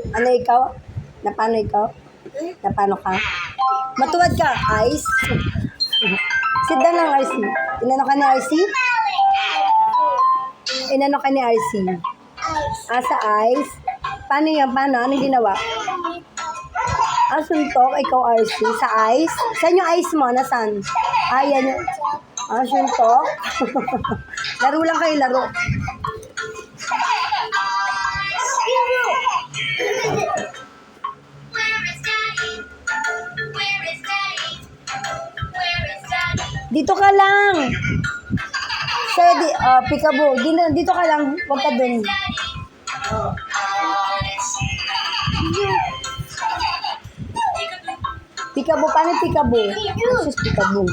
Ano ikaw? Na paano ikaw? Na paano ka? Matuwad ka, Ice? Sit down lang, RC. Inano ka ni RC? Inano ka ni RC? Ah, sa Ice? Paano yan? Paano? Anong ginawa? Ah, suntok? Ikaw, RC? Sa Ice? Saan yung Ice mo? Nasaan? Ah, yan yung... Ah, suntok? Laro lang kayo, laro. Dito ka lang. Sir, Peekaboo. Dito ka lang. Huwag ka dun. Peekaboo. Paano Peekaboo? Jesus, Peekaboo.